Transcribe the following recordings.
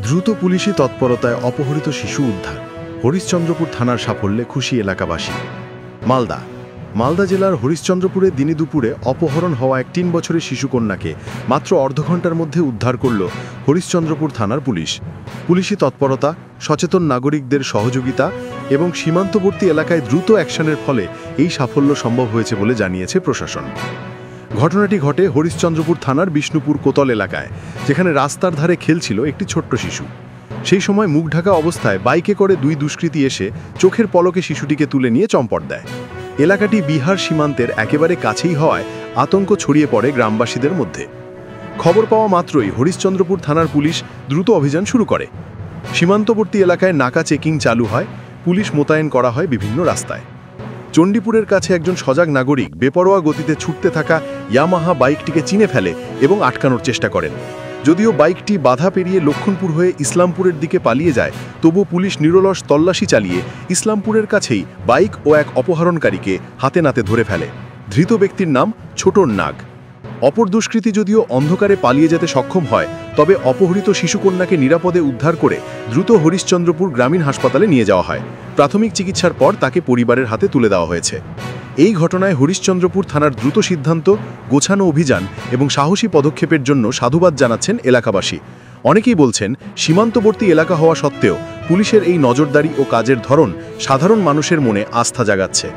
দ্রুত পুলিশি তৎপরতায় অপহৃত শিশু উদ্ধার। হরিশ্চন্দ্রপুর থানার সাফল্যে খুশি এলাকাবাসী। মালদা জেলার হরিশ্চন্দ্রপুরে দিনে দুপুরে অপহরণ হওয়া এক 3 বছরের শিশুকন্যাকে মাত্র অর্ধ ঘণ্টার মধ্যে উদ্ধার করল হরিশ্চন্দ্রপুর থানার পুলিশ। পুলিশি তৎপরতা, সচেতন নাগরিকদের সহযোগিতা এবং সীমান্তবর্তী এলাকায় দ্রুত অ্যাকশনের ফলে এই সাফল্য সম্ভব হয়েছে বলে জানিয়েছে প্রশাসন। ঘটনাটি ঘটে হরিশ্চন্দ্রপুর থানার বিষ্ণুপুর কোতল এলাকায়, যেখানে রাস্তার ধারে খেলছিল একটি ছোট্ট শিশু। সেই সময় মুখ ঢাকা অবস্থায় বাইকে করে 2 দুষ্কৃতী এসে চোখের পলকে শিশুটিকে তুলে নিয়ে চম্পট দেয়। এলাকাটি বিহার সীমান্তের একেবারে কাছেই হওয়ায় আতঙ্ক ছড়িয়ে পড়ে গ্রামবাসীদের মধ্যে। খবর পাওয়া মাত্রই হরিশ্চন্দ্রপুর থানার পুলিশ দ্রুত অভিযান শুরু করে। সীমান্তবর্তী এলাকায় নাকা চেকিং চালু হয়, পুলিশ মোতায়েন করা হয় বিভিন্ন রাস্তায়। চণ্ডীপুরের কাছে একজন সজাগ নাগরিক বেপরোয়া গতিতে ছুটতে থাকা ইয়ামাহা বাইকটিকে চিনে ফেলে এবং আটকানোর চেষ্টা করেন। যদিও বাইকটি বাধা পেরিয়ে লক্ষণপুর হয়ে ইসলামপুরের দিকে পালিয়ে যায়, তবু পুলিশ নিরলস তল্লাশি চালিয়ে ইসলামপুরের কাছেই বাইক ও এক অপহরণকারীকে হাতে নাতে ধরে ফেলে। ধৃত ব্যক্তির নাম ছোটন নাগ। অপর দুষ্কৃতী যদিও অন্ধকারে পালিয়ে যেতে সক্ষম হয়, তবে অপহৃত শিশুকন্যাকে নিরাপদে উদ্ধার করে দ্রুত হরিশ্চন্দ্রপুর গ্রামীণ হাসপাতালে নিয়ে যাওয়া হয়। প্রাথমিক চিকিৎসার পর তাকে পরিবারের হাতে তুলে দেওয়া হয়েছে। এই ঘটনায় হরিশ্চন্দ্রপুর থানার দ্রুত সিদ্ধান্ত, গোছানো অভিযান এবং সাহসী পদক্ষেপের জন্য সাধুবাদ জানাচ্ছেন এলাকাবাসী। অনেকেই বলছেন, সীমান্তবর্তী এলাকা হওয়া সত্ত্বেও পুলিশের এই নজরদারি ও কাজের ধরন সাধারণ মানুষের মনে আস্থা জাগাচ্ছে।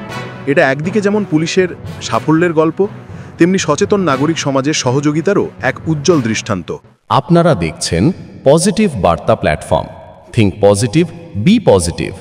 এটা একদিকে যেমন পুলিশের সাফল্যের গল্প, তেমনি সচেতন নাগরিক সমাজের সহযোগিতারও এক উজ্জ্বল দৃষ্টান্ত। আপনারা দেখছেন পজিটিভ বার্তা platform. Think positive, be positive.